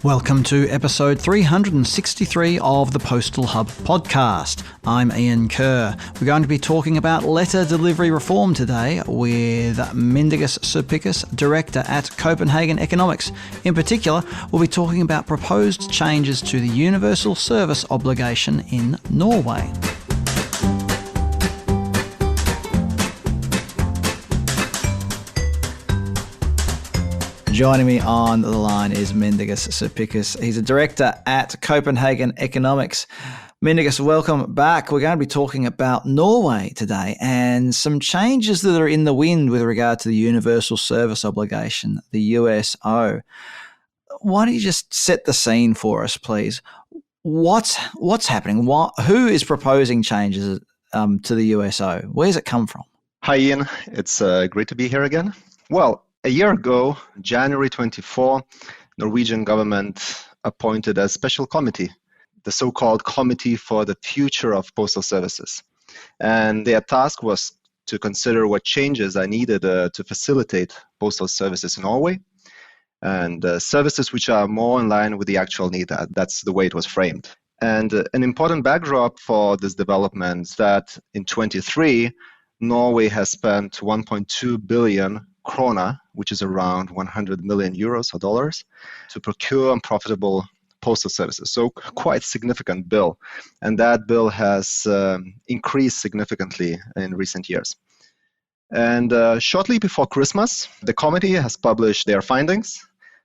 Welcome to episode 363 of the Postal Hub podcast. I'm Ian Kerr. We're going to be talking about letter delivery reform today with Mindaugas Cerpickis, Director at Copenhagen Economics. In particular, we'll be talking about proposed changes to the universal service obligation in Norway. Joining me on the line is Mindaugas Cerpickis. He's a director at Copenhagen Economics. Mindaugas, welcome back. We're going to be talking about Norway today and some changes that are in the wind with regard to the universal service obligation, the USO. Why don't you just set the scene for us, please? What's happening? Who is proposing changes to the USO? Where's it come from? Hi, Ian. It's great to be here again. Well, a year ago, January 24, Norwegian government appointed a special committee, the so-called Committee for the Future of Postal Services. And their task was to consider what changes are needed to facilitate postal services in Norway and services which are more in line with the actual need. That's the way it was framed. And an important backdrop for this development is that in 23, Norway has spent 1.2 billion krona, which is around 100 million euros or dollars, to procure unprofitable postal services. So quite significant bill. And that bill has increased significantly in recent years. And shortly before Christmas, the committee has published their findings.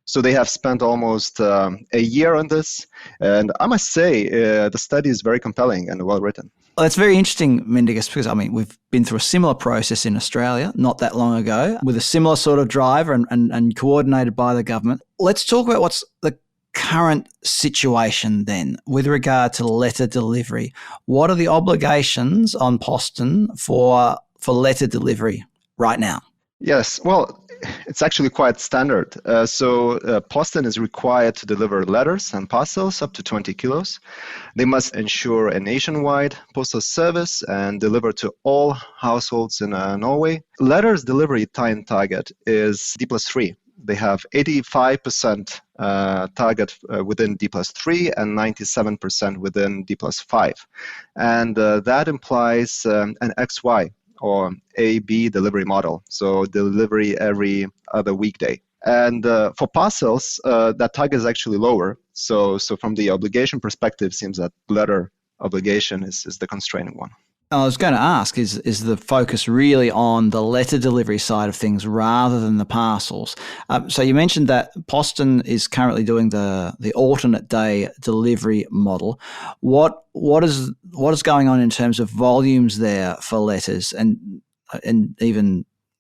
So they have spent almost a year on this. And I must say, the study is very compelling and well written. Well, it's very interesting, Mindaugas, because we've been through a similar process in Australia not that long ago with a similar sort of driver and coordinated by the government. Let's talk about what's the current situation then with regard to letter delivery. What are the obligations on Posten for letter delivery right now? Yes, well, it's actually quite standard. Posten is required to deliver letters and parcels up to 20 kilos. They must ensure a nationwide postal service and deliver to all households in Norway. Letters delivery time target is D+3. They have 85% target within D+3 and 97% within D+5. And that implies an XY or A-B delivery model, so delivery every other weekday. And for parcels, that target is actually lower. So from the obligation perspective, it seems that letter obligation is the constraining one. I was going to ask, is the focus really on the letter delivery side of things rather than the parcels? So you mentioned that Posten is currently doing the alternate day delivery model. What is going on in terms of volumes there for letters and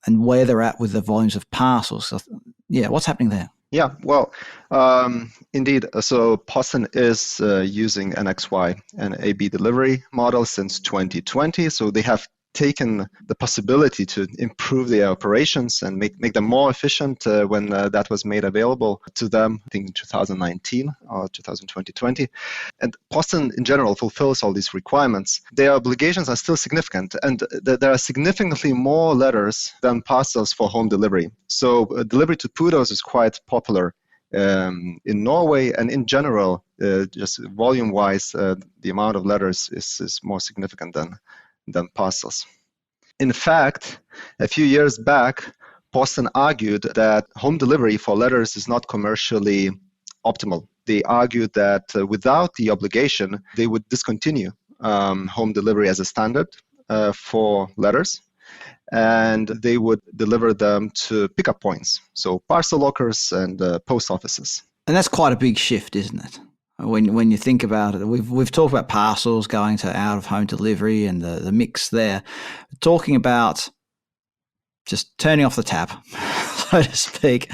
where they're at with the volumes of parcels? So, what's happening there? Yeah, well, indeed. So Posten is using an XY and AB delivery model since 2020. So they have taken the possibility to improve their operations and make them more efficient when that was made available to them, I think in 2019 or 2020. And Posten in general fulfills all these requirements. Their obligations are still significant, and there are significantly more letters than parcels for home delivery. So delivery to PUDOs is quite popular in Norway, and in general, just volume-wise, the amount of letters is more significant than parcels. In fact, a few years back, Posten argued that home delivery for letters is not commercially optimal. They argued that without the obligation, they would discontinue home delivery as a standard for letters, and they would deliver them to pickup points, so parcel lockers and post offices. And that's quite a big shift, isn't it? When you think about it, we've talked about parcels going to out-of-home delivery and the mix there. Talking about just turning off the tap, so to speak,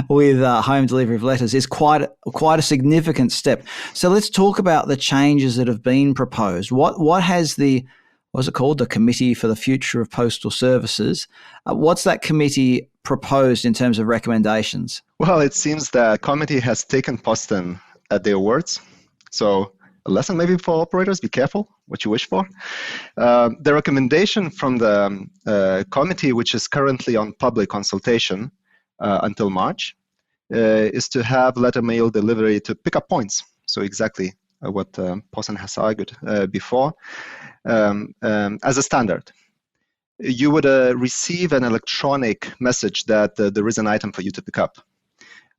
with home delivery of letters is quite a significant step. So let's talk about the changes that have been proposed. What has what's it called? The Committee for the Future of Postal Services. What's that committee proposed in terms of recommendations? Well, it seems the committee has taken Posten at their words. So a lesson maybe for operators, be careful what you wish for. The recommendation from the committee, which is currently on public consultation until March, is to have letter mail delivery to pickup points. So exactly what Posten has argued before as a standard. You would receive an electronic message that there is an item for you to pick up.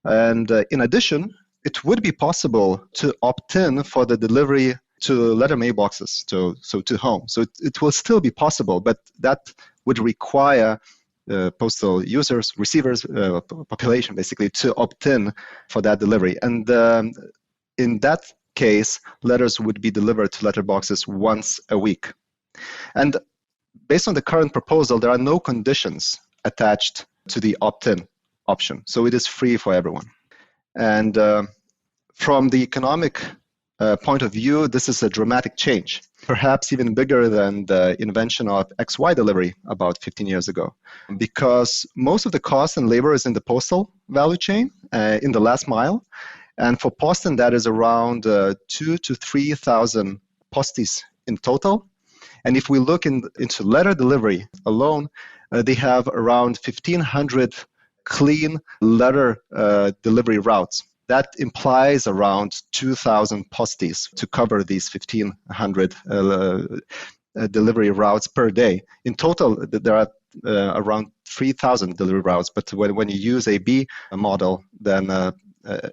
And in addition, it would be possible to opt in for the delivery to letter mailboxes, so to home. So it will still be possible, but that would require postal users, receivers, population basically, to opt in for that delivery. And in that case, letters would be delivered to letterboxes once a week. And based on the current proposal, there are no conditions attached to the opt-in option. So it is free for everyone. And from the economic point of view, this is a dramatic change, perhaps even bigger than the invention of XY delivery about 15 years ago, because most of the cost and labor is in the postal value chain, in the last mile. And for Posten, that is around 2,000 to 3,000 posties in total. And if we look into letter delivery alone, they have around 1,500 clean letter delivery routes. That implies around 2,000 posties to cover these 1,500 delivery routes per day. In total, there are around 3,000 delivery routes. But when you use a B model, then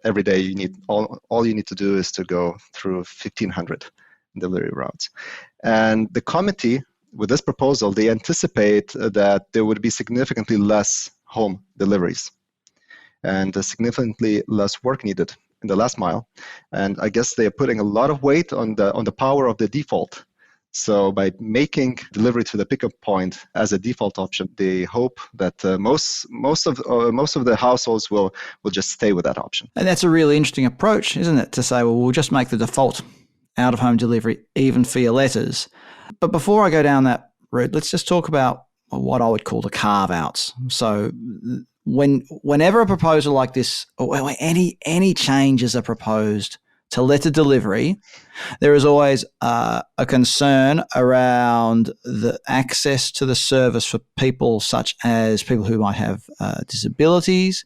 every day you need all you need to do is to go through 1,500 delivery routes. And the committee, with this proposal, they anticipate that there would be significantly less home deliveries and significantly less work needed in the last mile. And I guess they are putting a lot of weight on the power of the default. So by making delivery to the pickup point as a default option, they hope that most of the households will just stay with that option. And that's a really interesting approach, isn't it? To say, well, we'll just make the default out-of-home delivery even for your letters. But before I go down that route, let's just talk about what I would call the carve-outs. So whenever a proposal like this, or any changes are proposed to letter delivery, there is always a concern around the access to the service for people such as people who might have disabilities,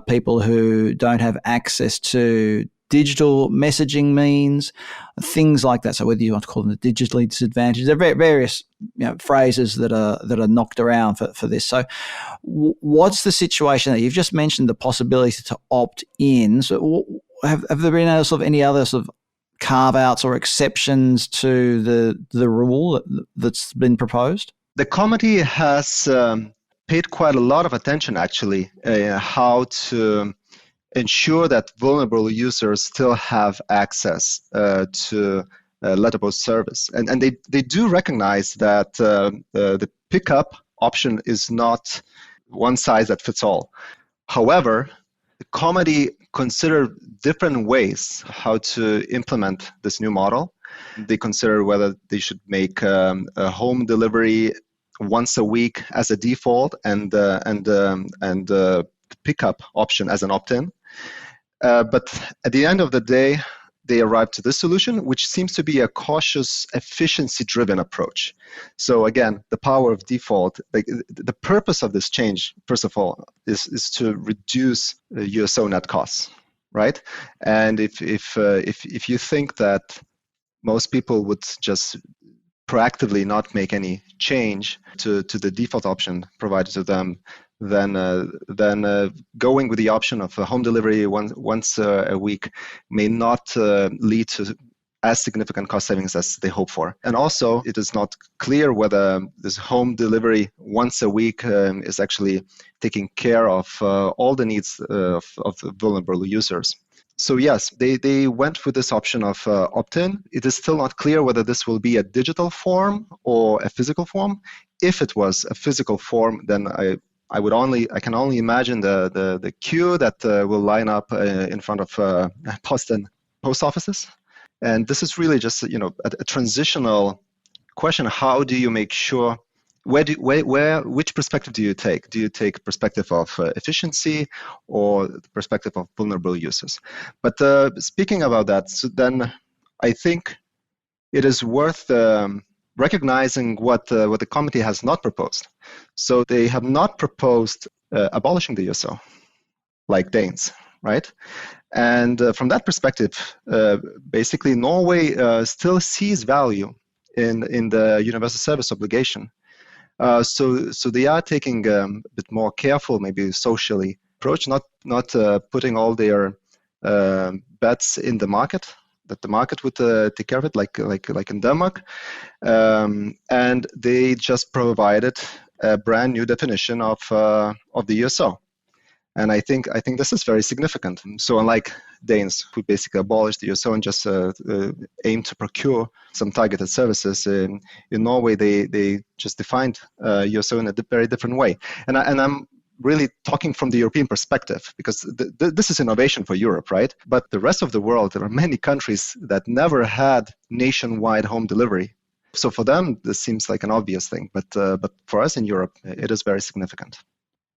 people who don't have access to digital messaging means, things like that. So whether you want to call them the digitally disadvantaged, there are various phrases that are knocked around for this. So what's the situation that you've just mentioned, the possibility to opt in? So have there been any other sort of carve-outs or exceptions to the rule that's been proposed? The committee has paid quite a lot of attention, actually, how to ensure that vulnerable users still have access to letterbox service. And they do recognize that the pickup option is not one size that fits all. However, the committee considered different ways how to implement this new model. They consider whether they should make a home delivery once a week as a default and the pickup option as an opt-in. But at the end of the day, they arrived to this solution, which seems to be a cautious, efficiency-driven approach. So again, the power of default, the purpose of this change, first of all, is to reduce USO net costs, right? And if you think that most people would just proactively not make any change to the default option provided to them, then going with the option of home delivery once a week may not lead to as significant cost savings as they hope for. And also, it is not clear whether this home delivery once a week is actually taking care of all the needs of vulnerable users. So yes, they went with this option of opt-in. It is still not clear whether this will be a digital form or a physical form. If it was a physical form, then I can only imagine the queue that will line up in front of Posten post offices. And this is really just a transitional question. How do you make sure? Which perspective do you take? Do you take perspective of efficiency or the perspective of vulnerable users? But speaking about that, so then I think it is worth recognizing what the committee has not proposed. So they have not proposed abolishing the USO, like Danes. right? And from that perspective, basically Norway still sees value in the universal service obligation. So they are taking a bit more careful, maybe socially approach, not putting all their bets in the market, that the market would take care of it, like in Denmark, and they just provided a brand new definition of the USO. And I think this is very significant. So unlike Danes, who basically abolished the USO and just aim to procure some targeted services, in Norway they just defined USO in a very different way. And I'm really talking from the European perspective, because this is innovation for Europe, right? But the rest of the world, there are many countries that never had nationwide home delivery. So for them, this seems like an obvious thing, but for us in Europe, it is very significant.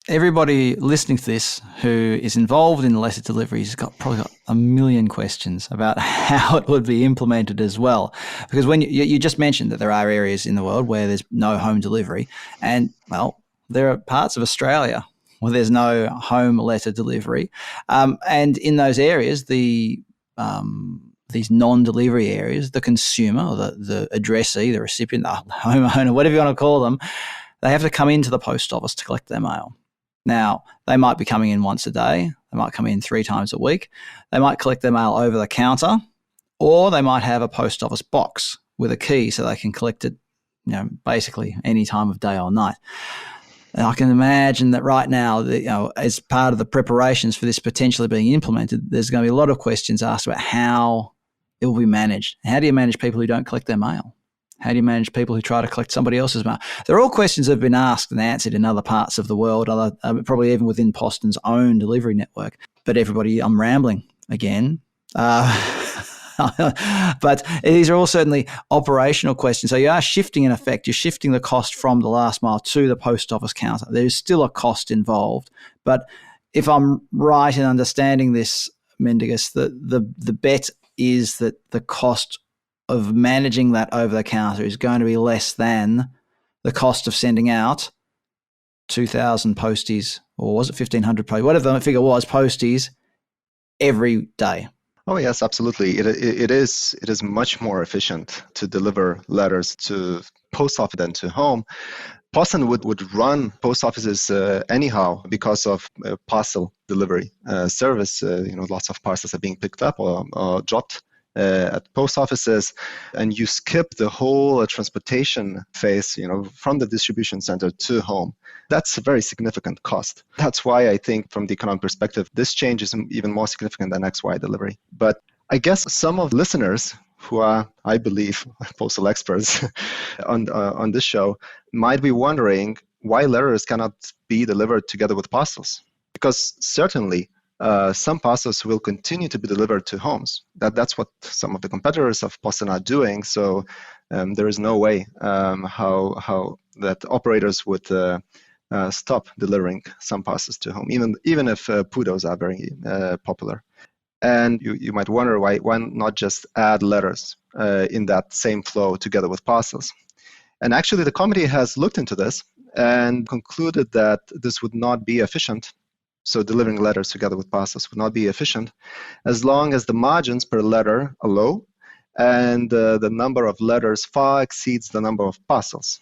Everybody listening to this who is involved in letter deliveries has probably got a million questions about how it would be implemented as well. Because when you just mentioned that there are areas in the world where there's no home delivery, and well, there are parts of Australia where there's no home letter delivery, and in those areas, these non-delivery areas, the consumer or the addressee, the recipient, the homeowner, whatever you want to call them, they have to come into the post office to collect their mail. Now, they might be coming in once a day. They might come in 3 times a week. They might collect their mail over the counter, or they might have a post office box with a key so they can collect it, basically any time of day or night. And I can imagine that right now, as part of the preparations for this potentially being implemented, there's going to be a lot of questions asked about how it will be managed. How do you manage people who don't collect their mail? How do you manage people who try to collect somebody else's mail? They're all questions that have been asked and answered in other parts of the world, probably even within Posten's own delivery network. But everybody, I'm rambling again. But these are all certainly operational questions. So you are shifting, in effect, you're shifting the cost from the last mile to the post office counter. There's still a cost involved. But if I'm right in understanding this, Mindaugas, the bet is that the cost of managing that over the counter is going to be less than the cost of sending out 2,000 posties, or was it 1,500 posties, whatever the figure was, posties every day. Oh yes, absolutely. It is much more efficient to deliver letters to post office than to home. Posten would run post offices anyhow because of parcel delivery service. Lots of parcels are being picked up or dropped at post offices, and you skip the whole transportation phase, from the distribution center to home. That's a very significant cost. That's why I think from the economic perspective, this change is even more significant than XY delivery. But I guess some of the listeners who are, I believe, postal experts on this show might be wondering why letters cannot be delivered together with parcels. Because certainly some parcels will continue to be delivered to homes. That's what some of the competitors of Posten are doing. So there is no way how that operators would stop delivering some parcels to home, even if PUDOs are very popular. And you might wonder why not just add letters in that same flow together with parcels. And actually, the committee has looked into this and concluded that this would not be efficient. So delivering letters together with parcels would not be efficient as long as the margins per letter are low and the number of letters far exceeds the number of parcels.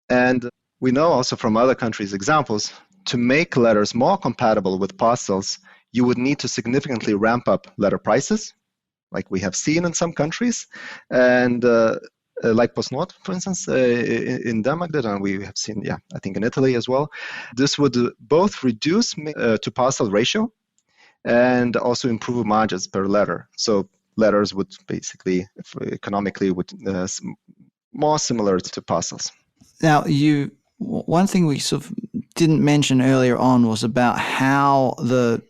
And we know also from other countries' examples, to make letters more compatible with parcels, you would need to significantly ramp up letter prices, like we have seen in some countries, and like PostNord, for instance, in Denmark did, and we have seen, I think in Italy as well. This would both reduce to parcel ratio and also improve margins per letter. So letters would basically, economically, would more similar to parcels. Now, one thing we sort of didn't mention earlier on was about how the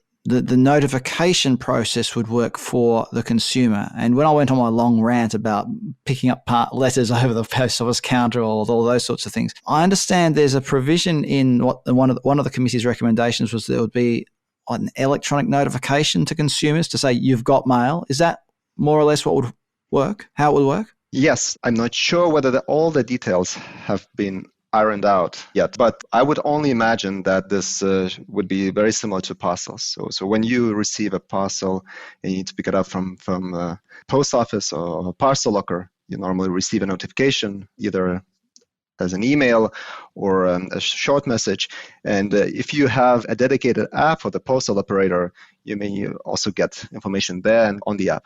notification process would work for the consumer. And when I went on my long rant about picking up letters over the post office counter or all those sorts of things, I understand there's a provision in what one of the committee's recommendations was there would be an electronic notification to consumers to say you've got mail. Is that more or less what would work? How it would work? Yes, I'm not sure whether all the details have been ironed out yet. But I would only imagine that this would be very similar to parcels. So when you receive a parcel and you need to pick it up from post office or a parcel locker, you normally receive a notification either as an email or a short message. And if you have a dedicated app for the postal operator, you may also get information there and on the app.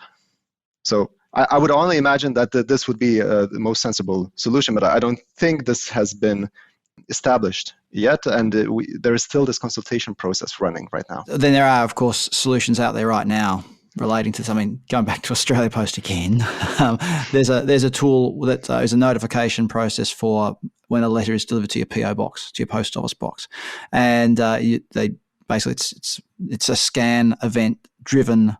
So I would only imagine that this would be the most sensible solution, but I don't think this has been established yet, and there is still this consultation process running right now. Then there are, of course, solutions out there right now relating to something. Going back to Australia Post again, there's a tool that is a notification process for when a letter is delivered to your PO box, to your post office box, and they basically it's a scan event driven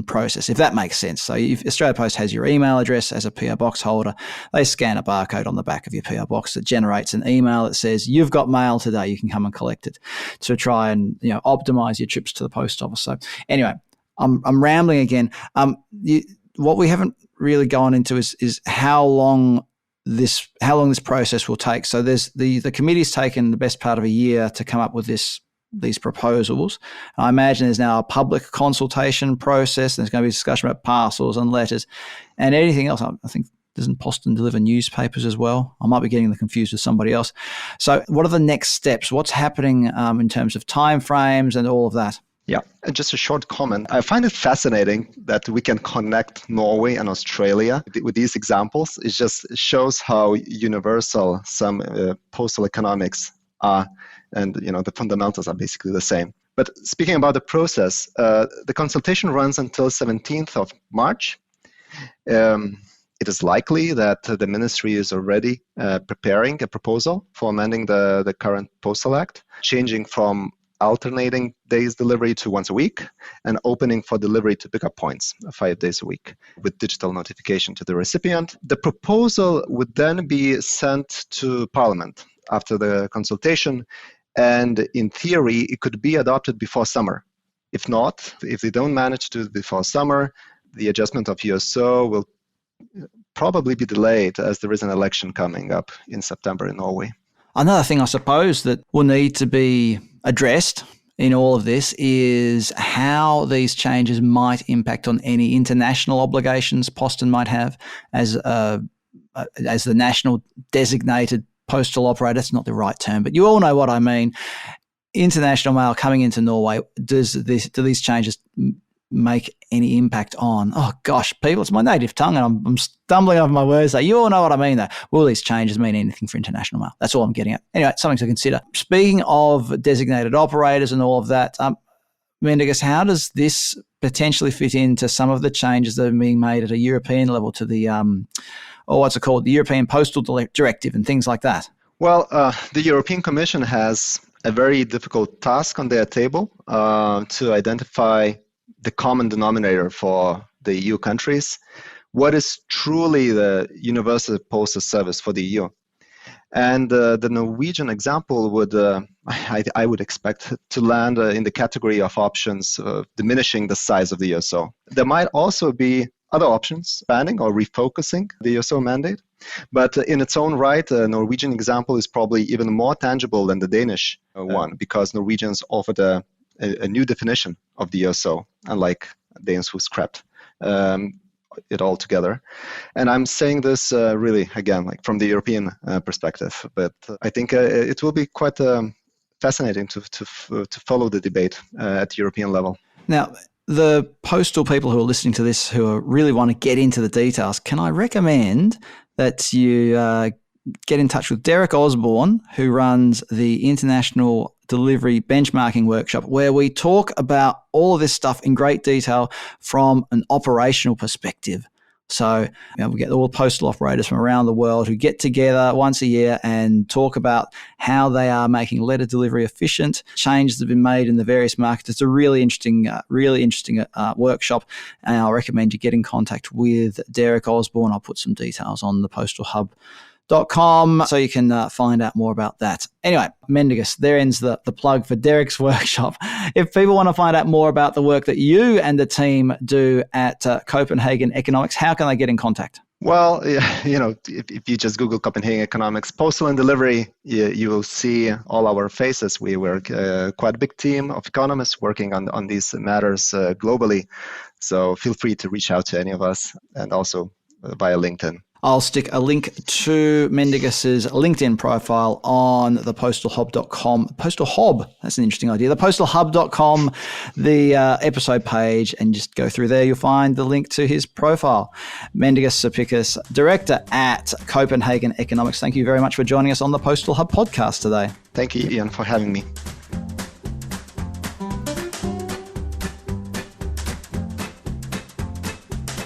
process, if that makes sense. So if Australia Post has your email address as a PO box holder, they scan a barcode on the back of your PO box that generates an email that says, you've got mail today, you can come and collect it, to try and optimize your trips to the post office. So anyway, I'm rambling again. What we haven't really gone into is how long this process will take. So there's the committee's taken the best part of a year to come up with these proposals. I imagine there's now a public consultation process. There's going to be a discussion about parcels and letters and anything else. I think, doesn't Posten deliver newspapers as well? I might be getting them confused with somebody else. So what are the next steps? What's happening in terms of timeframes and all of that? Yeah, and just a short comment. I find it fascinating that we can connect Norway and Australia with these examples. It just shows how universal some postal economics are. And the fundamentals are basically the same. But speaking about the process, the consultation runs until 17th of March. It is likely that the ministry is already preparing a proposal for amending the current Postal Act, changing from alternating days delivery to once a week, and opening for delivery to pickup points 5 days a week with digital notification to the recipient. The proposal would then be sent to Parliament after the consultation. And in theory, it could be adopted before summer. If not, if they don't manage to do it before summer, the adjustment of USO will probably be delayed as there is an election coming up in September in Norway. Another thing I suppose that will need to be addressed in all of this is how these changes might impact on any international obligations Posten might have as the national designated postal operator. That's not the right term, but you all know what I mean. International mail coming into Norway, do these changes make any impact on, oh gosh, people, it's my native tongue and I'm stumbling over my words there. You all know what I mean though. Will these changes mean anything for international mail? That's all I'm getting at. Anyway, it's something to consider. Speaking of designated operators and all of that, Mindaugas, how does this potentially fit into some of the changes that are being made at a European level to the the European Postal Directive and things like that? Well, the European Commission has a very difficult task on their table to identify the common denominator for the EU countries. What is truly the universal postal service for the EU? And the Norwegian example would, I would expect to land in the category of options diminishing the size of the USO. There might also be other options, expanding or refocusing the USO mandate. But in its own right, the Norwegian example is probably even more tangible than the Danish one, because Norwegians offered a new definition of the USO, unlike Danes who scrapped it all together. And I'm saying this really, again, like from the European perspective, but I think it will be quite fascinating to follow the debate at the European level. Now, the postal people who are listening to this who really want to get into the details, can I recommend that you get in touch with Derek Osborne, who runs the International Delivery Benchmarking Workshop, where we talk about all of this stuff in great detail from an operational perspective. So we get all the postal operators from around the world who get together once a year and talk about how they are making letter delivery efficient, changes that have been made in the various markets. It's a really interesting workshop, and I'll recommend you get in contact with Derek Osborne. I'll put some details on the postalhub.com so you can find out more about that. Anyway, Mindaugas, there ends the plug for Derek's workshop. If people want to find out more about the work that you and the team do at Copenhagen Economics, how can they get in contact? Well, if you just Google Copenhagen Economics Postal and Delivery, you will see all our faces. We were quite a big team of economists working on these matters globally. So feel free to reach out to any of us, and also via LinkedIn. I'll stick a link to Mindaugas's LinkedIn profile on the postalhub.com. Postal Hub, that's an interesting idea. The postalhub.com, the episode page, and just go through there. You'll find the link to his profile. Mindaugas Cerpickis, Director at Copenhagen Economics. Thank you very much for joining us on the Postal Hub podcast today. Thank you, Ian, for having me.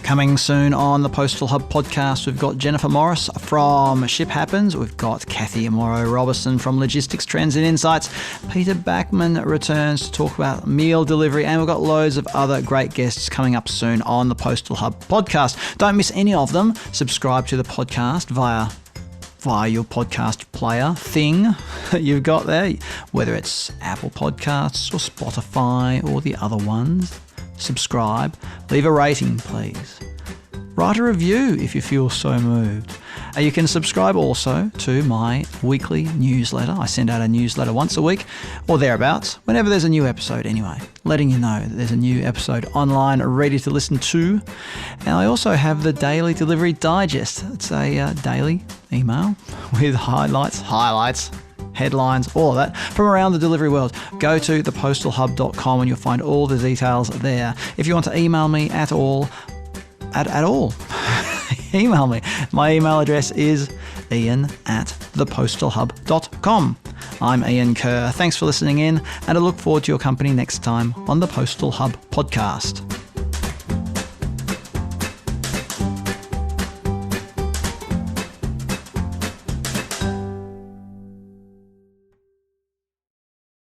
Coming soon on the Postal Hub podcast, we've got Jennifer Morris from Ship Happens. We've got Kathy Morrow-Robertson from Logistics Trends and Insights. Peter Backman returns to talk about meal delivery, and we've got loads of other great guests coming up soon on the Postal Hub podcast. Don't miss any of them. Subscribe to the podcast via your podcast player thing you've got there, whether it's Apple Podcasts or Spotify or the other ones. Subscribe, leave a rating, please. Write a review if you feel so moved. You can subscribe also to my weekly newsletter. I send out a newsletter once a week or thereabouts, whenever there's a new episode anyway, letting you know that there's a new episode online ready to listen to. And I also have the Daily Delivery Digest. It's a daily email with highlights, headlines, all of that from around the delivery world. Go to thepostalhub.com and you'll find all the details there. If you want to email me at all, email me. My email address is ian@thepostalhub.com. I'm Ian Kerr. Thanks for listening in, and I look forward to your company next time on the Postal Hub podcast.